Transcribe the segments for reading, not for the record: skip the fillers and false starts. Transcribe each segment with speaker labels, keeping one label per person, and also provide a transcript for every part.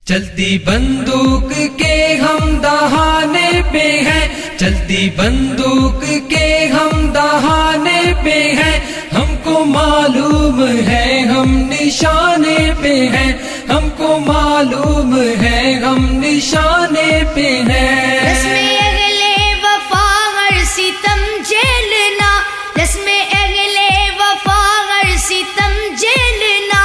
Speaker 1: چلتی بندوق کے ہم دہانے پہ ہیں، چلتی بندوق کے ہم دہانے پہ ہیں، ہم کو معلوم ہے ہم نشانے پہ ہیں، ہم کو معلوم ہے ہم نشانے پہ ہیں۔
Speaker 2: رسم اہل وفا ہر ستم جھیلنا، رسم اہل وفا ہر ستم جھیلنا،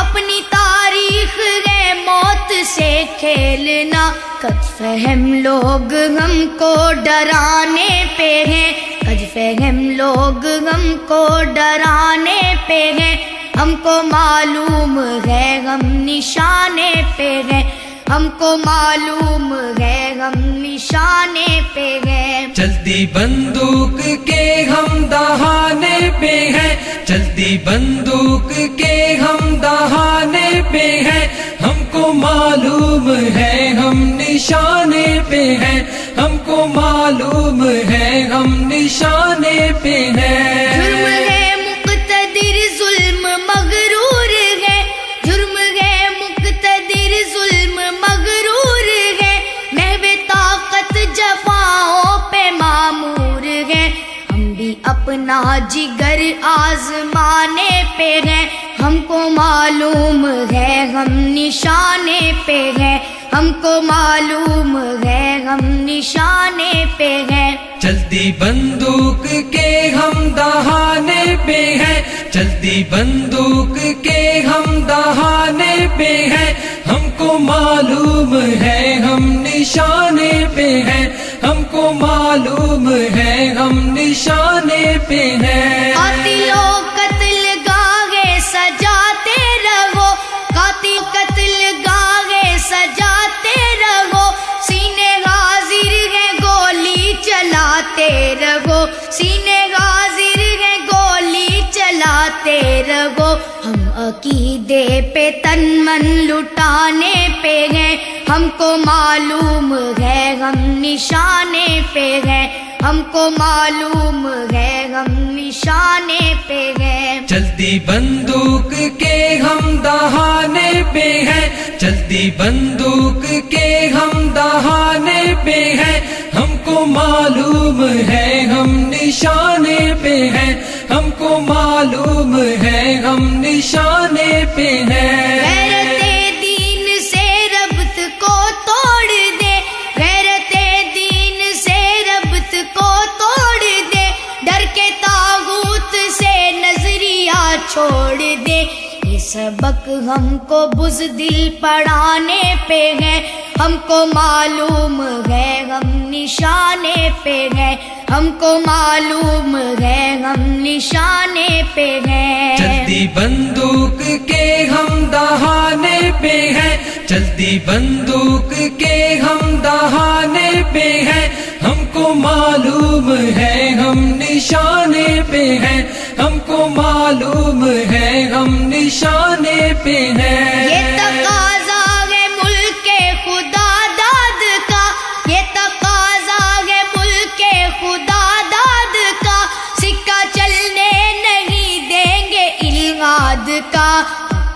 Speaker 2: اپنی تاریخ ہے موت سے کھیلنا۔ قد فہم لوگ ہم کو ڈرانے پہ ہیں، قد فہم لوگ ہم کو ڈرانے پہ ہیں، ہم کو معلوم ہے ہم نشانے پہ ہیں، ہم کو معلوم ہے ہم نشانے پہ ہیں۔
Speaker 1: چلتی بندوق کے ہم دہانے پہ ہیں، چلتی بندوق کے ہم دہانے پہ ہیں، ہم کو معلوم ہے ہم نشانے پہ ہیں، ہم کو معلوم ہے ہم نشانے پہ ہیں۔
Speaker 2: جرم ہے مقتدر ظلم مغرور ہے، جرم ہے مقتدر ظلم مغرور ہے، محو طاقت جفاؤں پہ معمور ہے، ہم بھی اپنا جگر آزمانے پہ ہیں، ہم کو معلوم ہے ہم نشانے پہ ہیں، ہم کو معلوم ہے ہم نشانے پہ ہیں۔
Speaker 1: چلتی بندوق کے ہم دہانے پہ ہیں، چلتی بندوق کے ہم دہانے پہ ہیں، ہم کو معلوم ہے ہم نشانے پہ ہیں، ہم کو معلوم ہے ہم نشانے پہ ہیں۔
Speaker 2: قاتلوں قتل گاہے سجاتے رہو، قاتل قتل گاہے سجاتے رہو، سینے حاضر ہے گولی چلاتے رہو، سینے حاضر ہے گولی چلاتے رہو، ہم عقیدے پہ تن من لٹانے پہ ہیں، ہم کو معلوم ہے ہم نشانے پہ ہیں، ہم کو معلوم ہے ہم نشانے پہ ہیں۔
Speaker 1: چلتی بندوق کے ہم دہانے پہ ہیں، چلتی بندوق کے ہم دہانے پہ ہیں، ہم کو معلوم ہے ہم نشانے پہ ہیں، ہم کو معلوم ہے ہم نشانے پہ ہیں۔
Speaker 2: غیرت دین سے ربط کو توڑ دے، غیرت دین سے ربط کو توڑ دے، ڈر کے طاغوت سے نظریہ چھوڑ دے، یہ سبق ہم کو بزدل پڑھانے پہ ہے، ہم کو معلوم ہے ہم نشانے پہ ہیں، ہم کو معلوم ہے ہم نشانے پہ ہیں۔
Speaker 1: چلتی بندوق کے ہم دہانے پہ ہیں، چلتی بندوق کے ہم دہانے پہ ہیں، ہم کو معلوم ہے ہم نشانے پہ ہیں، ہم کو معلوم ہے ہم نشانے پہ ہیں۔
Speaker 2: یہ تقاضا ہے ملک خدا داد کا، یہ تقاضا ہے ملک خدا داد کا، سکہ چلنے نہیں دیں گے الغاد کا،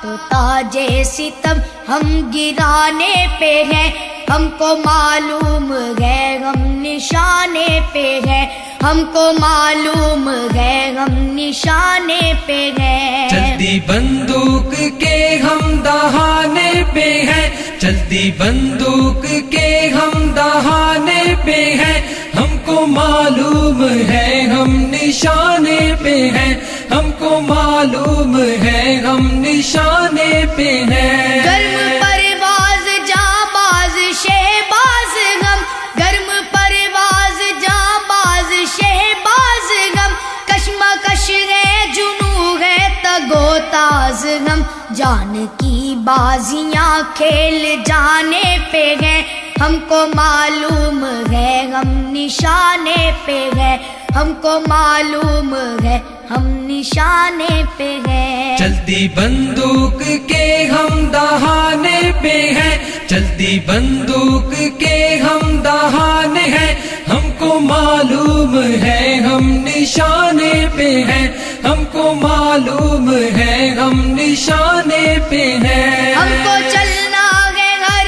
Speaker 2: تو تاج ستم ہم گرانے پہ ہیں، ہم کو معلوم ہے ہم نشانے پہ ہیں، ہم کو معلوم ہے ہم نشانے پہ ہیں۔
Speaker 1: چلتی بندوق کے ہم دہانے پہ ہیں، چلتی بندوق کے ہم دہانے پہ ہیں، ہم کو معلوم ہے ہم نشانے پہ ہیں، ہم کو معلوم ہے ہم نشانے پہ ہیں۔
Speaker 2: گرم پرواز جانباز شہباز ہم، گرم پرواز جانباز شہباز ہم، کشمکش ہے جنوں ہے تگو تاز ہم، جان کی بازیاں کھیل جانے پہ ہیں، ہم کو معلوم ہے ہم نشانے پہ ہیں، ہم کو معلوم ہے ہم نشانے پہ ہیں۔
Speaker 1: چلتی بندوق کے ہم دہانے پہ ہیں، چلتی بندوق کے ہم دہانے ہیں، ہم کو معلوم ہے ہم نشانے پہ ہیں، ہم کو معلوم ہے ہم نشانے پہ ہیں۔
Speaker 2: ہم کو چلنا ہے ہر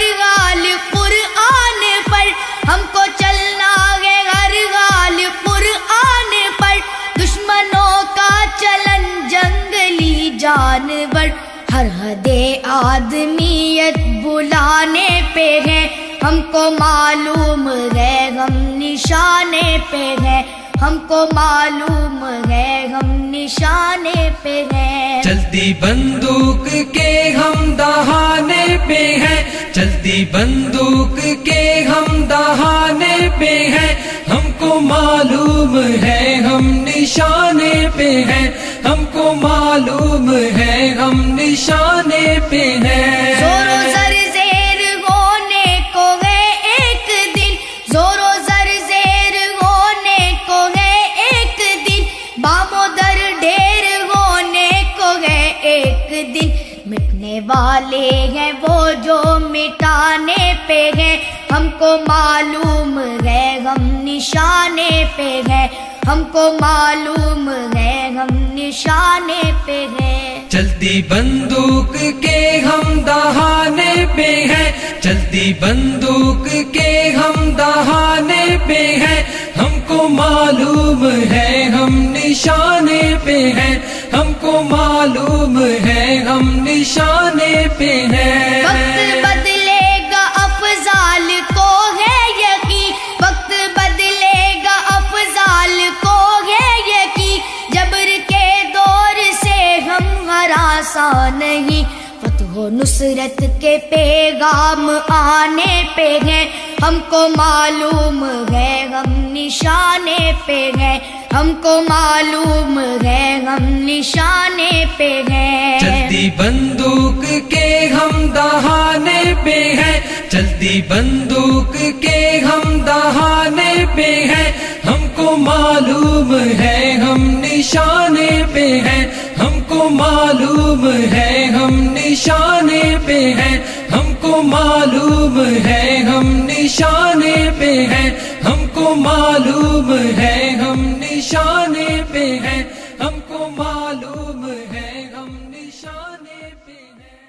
Speaker 2: جانور، ہر حد آدمیت بلانے پہ ہے، ہم کو معلوم ہے ہم نشانے پہ ہے، ہم کو معلوم ہے ہم نشانے پہ ہے۔
Speaker 1: چلتی بندوق کے ہم دہانے پہ ہیں، چلتی بندوق کے ہم دہانے پہ ہیں، ہم کو معلوم ہے ہم نشانے پہ ہیں، ہم کو معلوم ہے ہم نشانے پہ ہیں۔
Speaker 2: زور و زر زیر ہونے کو ہے ایک دن، زور و زر زیر ہونے کو ہے ایک دن، بام و در ڈھیر ہونے کو ہے ایک دن، مٹنے والے ہیں وہ جو مٹانے پہ ہیں، ہم کو معلوم ہے ہم نشانے پہ ہیں، ہم کو معلوم ہے ہم نشانے پہ ہیں۔
Speaker 1: چلتی بندوق کے ہم دہانے پہ ہیں، چلتی بندوق کے ہم دہانے پہ ہیں، ہم کو معلوم ہے ہم نشانے پہ ہیں، ہم کو معلوم ہے ہم نشانے پہ ہیں۔
Speaker 2: وقت بدلے گا افضال کو ہے یقین، وقت بدلے گا افضال کو ہے یقین، جبر کے دور سے ہم ہراساں نہیں، فتح و نصرت کے پیغام آنے پہ ہیں، ہم کو معلوم ہے ہم نشانے پہ ہیں، ہم کو معلوم ہے ہم نشانے پہ ہیں۔
Speaker 1: چلتی بندوق کے ہم دہانے پہ ہیں، چلتی بندوق کے ہم دہانے پہ ہیں، ہم کو معلوم ہے ہم نشانے پہ ہیں، ہم کو معلوم ہے ہم نشانے پہ ہیں، ہم کو معلوم ہے ہم نشانے پہ ہیں، ہم کو معلوم ہے ہم نشانے پہ ہیں، ہم کو معلوم ہے ہم نشانے پہ ہیں۔